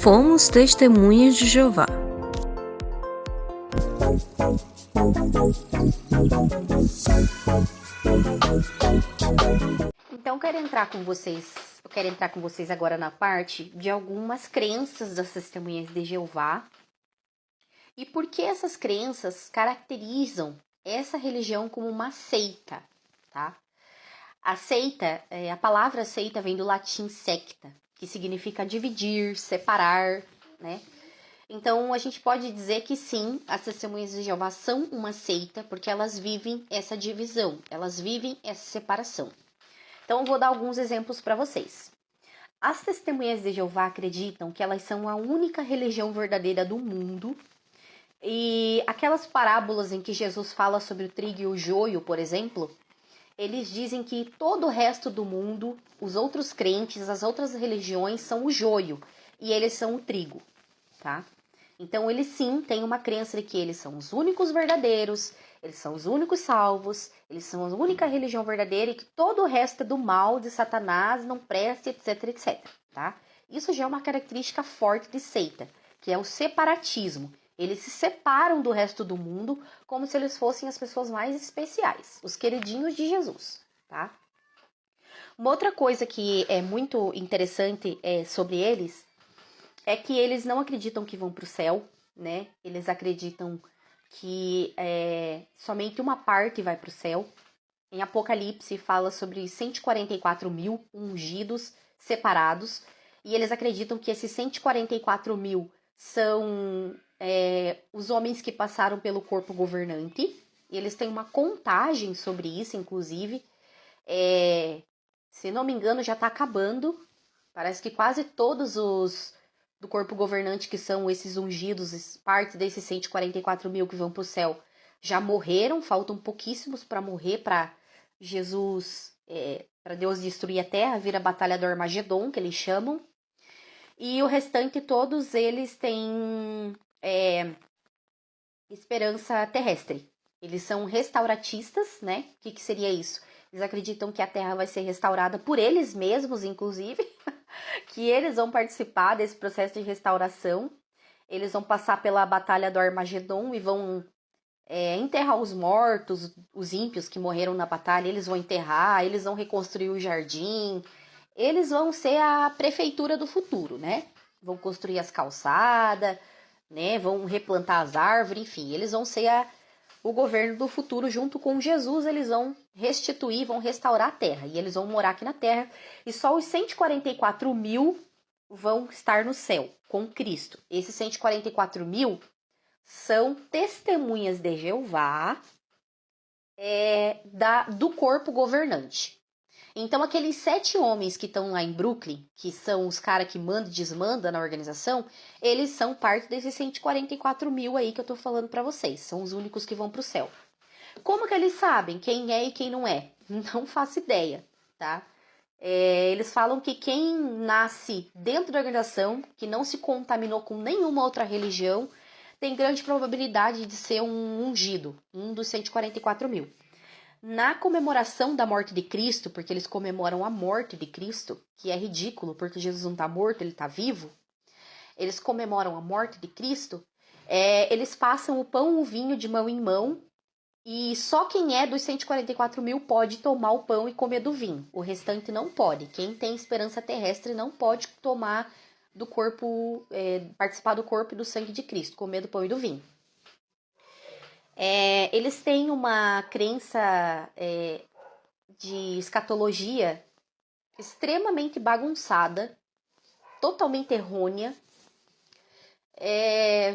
Fomos testemunhas de Jeová. Então, eu quero entrar com vocês agora na parte de algumas crenças das testemunhas de Jeová e por que essas crenças caracterizam essa religião como uma seita, tá? A palavra seita vem do latim secta, que significa dividir, separar, né? Então, a gente pode dizer que sim, as testemunhas de Jeová são uma seita, porque elas vivem essa divisão, elas vivem essa separação. Então, eu vou dar alguns exemplos para vocês. As testemunhas de Jeová acreditam que elas são a única religião verdadeira do mundo. E aquelas parábolas em que Jesus fala sobre o trigo e o joio, por exemplo, eles dizem que todo o resto do mundo, os outros crentes, as outras religiões são o joio e eles são o trigo, tá? Então, eles sim têm uma crença de que eles são os únicos verdadeiros, eles são os únicos salvos, eles são a única religião verdadeira e que todo o resto é do mal, de Satanás, não presta, etc, etc, tá? Isso já é uma característica forte de seita, que é o separatismo. Eles se separam do resto do mundo como se eles fossem as pessoas mais especiais, os queridinhos de Jesus, tá? Uma outra coisa que é muito interessante sobre eles é que eles não acreditam que vão para o céu, né? Eles acreditam que somente uma parte vai para o céu. Em Apocalipse fala sobre 144 mil ungidos separados. E eles acreditam que esses 144 mil são os homens que passaram pelo corpo governante. E eles têm uma contagem sobre isso, inclusive. Se não me engano, já está acabando. Parece que quase todos os do corpo governante, que são esses ungidos, parte desses 144 mil que vão para o céu, já morreram. Faltam pouquíssimos para morrer, para Jesus, para Deus destruir a terra, vir a batalha do Armagedon, que eles chamam. E o restante, todos eles têm esperança terrestre. Eles são restauratistas, né? O que seria isso? Eles acreditam que a terra vai ser restaurada por eles mesmos, inclusive, que eles vão participar desse processo de restauração. Eles vão passar pela batalha do Armagedon e vão enterrar os mortos, os ímpios que morreram na batalha, eles vão enterrar, eles vão reconstruir o jardim. Eles vão ser a prefeitura do futuro, né? Vão construir as calçadas, né? Vão replantar as árvores, enfim, eles vão ser o governo do futuro. Junto com Jesus, eles vão restituir, vão restaurar a terra, e eles vão morar aqui na terra, e só os 144 mil vão estar no céu com Cristo. Esses 144 mil são testemunhas de Jeová do corpo governante. Então, aqueles 7 homens que estão lá em Brooklyn, que são os caras que mandam e desmandam na organização, eles são parte desses 144 mil aí que eu tô falando pra vocês. São os únicos que vão pro céu. Como que eles sabem quem é e quem não é? Não faço ideia, tá? Eles falam que quem nasce dentro da organização, que não se contaminou com nenhuma outra religião, tem grande probabilidade de ser um ungido, um dos 144 mil. Na comemoração da morte de Cristo, porque eles comemoram a morte de Cristo, que é ridículo, porque Jesus não está morto, ele está vivo. Eles comemoram a morte de Cristo, eles passam o pão e o vinho de mão em mão, e só quem é dos 144 mil pode tomar o pão e comer do vinho. O restante não pode. Quem tem esperança terrestre não pode tomar do corpo, participar do corpo e do sangue de Cristo, comer do pão e do vinho. Eles têm uma crença de escatologia extremamente bagunçada, totalmente errônea.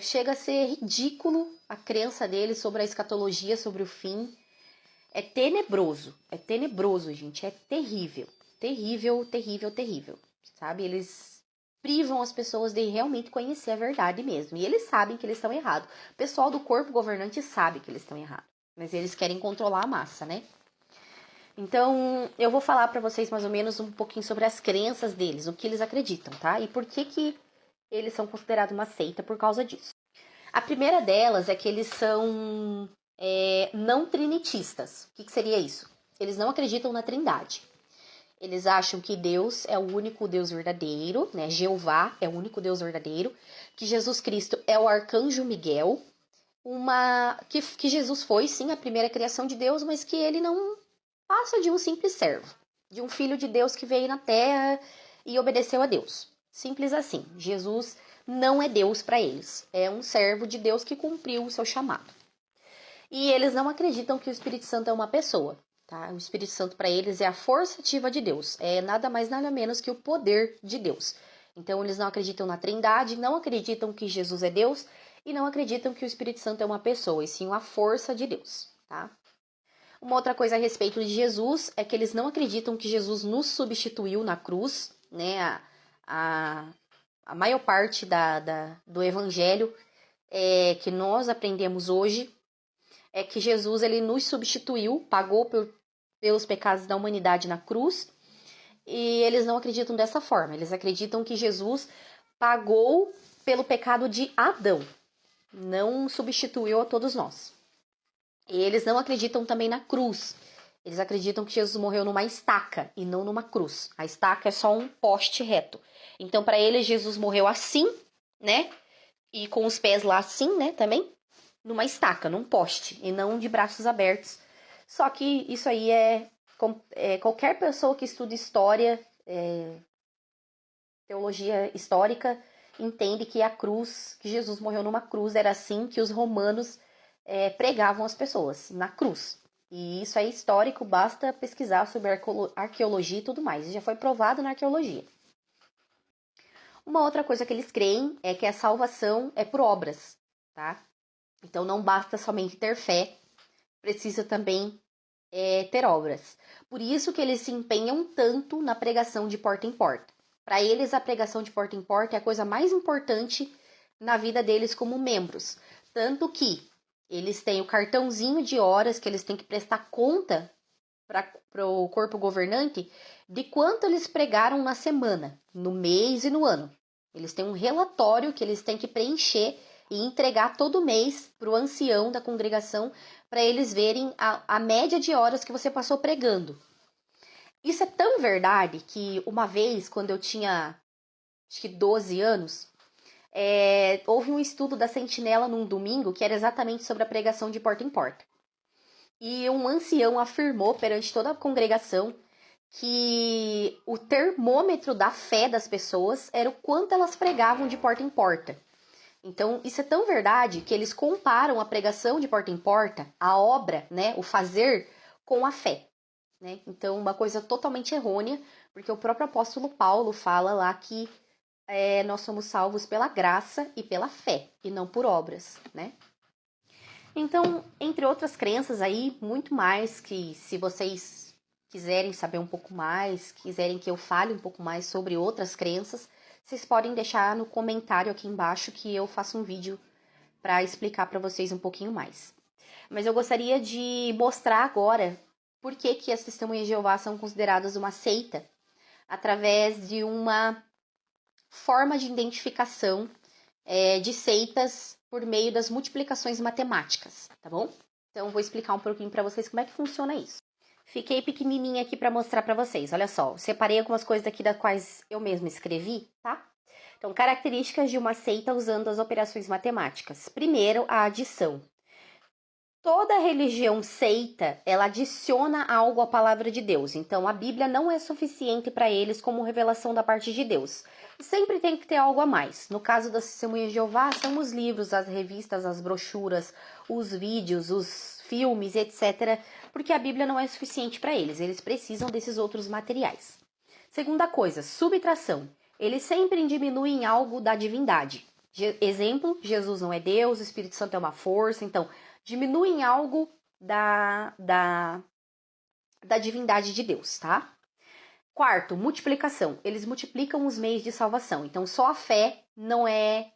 Chega a ser ridículo a crença deles sobre a escatologia, sobre o fim. É tenebroso, gente, é terrível, terrível, terrível, terrível, sabe? Eles privam as pessoas de realmente conhecer a verdade mesmo, e eles sabem que eles estão errados. O pessoal do corpo governante sabe que eles estão errados, mas eles querem controlar a massa, né? Então, eu vou falar para vocês mais ou menos um pouquinho sobre as crenças deles, o que eles acreditam, tá? E por que eles são considerados uma seita por causa disso. A primeira delas é que eles são não trinitistas. O que seria isso? Eles não acreditam na trindade. Eles acham que Deus é o único Deus verdadeiro, né? Jeová é o único Deus verdadeiro, que Jesus Cristo é o arcanjo Miguel, que Jesus foi sim a primeira criação de Deus, mas que ele não passa de um simples servo, de um filho de Deus que veio na terra e obedeceu a Deus. Simples assim. Jesus não é Deus para eles, é um servo de Deus que cumpriu o seu chamado. E eles não acreditam que o Espírito Santo é uma pessoa, tá? O Espírito Santo para eles é a força ativa de Deus, é nada mais nada menos que o poder de Deus. Então eles não acreditam na Trindade, não acreditam que Jesus é Deus e não acreditam que o Espírito Santo é uma pessoa, e sim uma força de Deus, tá? Uma outra coisa a respeito de Jesus é que eles não acreditam que Jesus nos substituiu na cruz, né? A maior parte do evangelho que nós aprendemos hoje é que Jesus ele nos substituiu, pagou pelos pecados da humanidade na cruz, e eles não acreditam dessa forma. Eles acreditam que Jesus pagou pelo pecado de Adão, não substituiu a todos nós. E eles não acreditam também na cruz. Eles acreditam que Jesus morreu numa estaca e não numa cruz. A estaca é só um poste reto. Então, para eles, Jesus morreu assim, né? E com os pés lá assim, né? Também numa estaca, num poste, e não de braços abertos. Só que isso aí qualquer pessoa que estuda história, teologia histórica, entende que a cruz, que Jesus morreu numa cruz, era assim que os romanos pregavam as pessoas, na cruz. E isso é histórico, basta pesquisar sobre arqueologia e tudo mais. Já foi provado na arqueologia. Uma outra coisa que eles creem é que a salvação é por obras, tá? Então não basta somente ter fé, precisa também ter obras. Por isso que eles se empenham tanto na pregação de porta em porta. Para eles, a pregação de porta em porta é a coisa mais importante na vida deles como membros. Tanto que eles têm o cartãozinho de horas que eles têm que prestar conta para o corpo governante de quanto eles pregaram na semana, no mês e no ano. Eles têm um relatório que eles têm que preencher e entregar todo mês para o ancião da congregação para eles verem a média de horas que você passou pregando. Isso é tão verdade que uma vez, quando eu tinha acho que 12 anos, houve um estudo da Sentinela num domingo que era exatamente sobre a pregação de porta em porta. E um ancião afirmou perante toda a congregação que o termômetro da fé das pessoas era o quanto elas pregavam de porta em porta. Então, isso é tão verdade que eles comparam a pregação de porta em porta, a obra, né, o fazer, com a fé. Né? Então, uma coisa totalmente errônea, porque o próprio apóstolo Paulo fala lá que nós somos salvos pela graça e pela fé, e não por obras, né? Então, entre outras crenças aí, muito mais que se vocês quiserem saber um pouco mais, quiserem que eu fale um pouco mais sobre outras crenças, vocês podem deixar no comentário aqui embaixo que eu faço um vídeo para explicar para vocês um pouquinho mais. Mas eu gostaria de mostrar agora por que as Testemunhas de Jeová são consideradas uma seita através de uma forma de identificação de seitas por meio das multiplicações matemáticas, tá bom? Então, eu vou explicar um pouquinho para vocês como é que funciona isso. Fiquei pequenininha aqui para mostrar para vocês. Olha só, separei algumas coisas aqui das quais eu mesma escrevi, tá? Então, características de uma seita usando as operações matemáticas. Primeiro, a adição. Toda religião seita, ela adiciona algo à palavra de Deus. Então, a Bíblia não é suficiente para eles como revelação da parte de Deus. Sempre tem que ter algo a mais. No caso das Testemunhas de Jeová, são os livros, as revistas, as brochuras, os vídeos, os filmes, etc. Porque a Bíblia não é suficiente para eles. Eles precisam desses outros materiais. Segunda coisa, subtração. Eles sempre diminuem algo da divindade. Exemplo, Jesus não é Deus, o Espírito Santo é uma força. Então, diminuem algo da divindade de Deus, tá? Quarto, multiplicação. Eles multiplicam os meios de salvação. Então, só a fé não é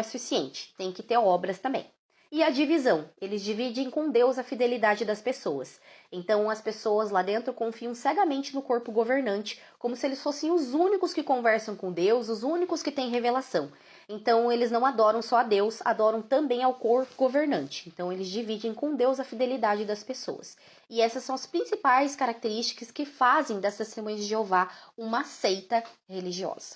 suficiente. Tem que ter obras também. E a divisão, eles dividem com Deus a fidelidade das pessoas. Então as pessoas lá dentro confiam cegamente no corpo governante, como se eles fossem os únicos que conversam com Deus, os únicos que têm revelação. Então eles não adoram só a Deus, adoram também ao corpo governante. Então eles dividem com Deus a fidelidade das pessoas. E essas são as principais características que fazem das Testemunhas de Jeová uma seita religiosa.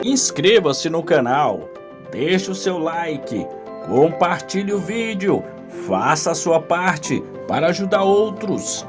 Inscreva-se no canal, deixe o seu like, compartilhe o vídeo, faça a sua parte para ajudar outros.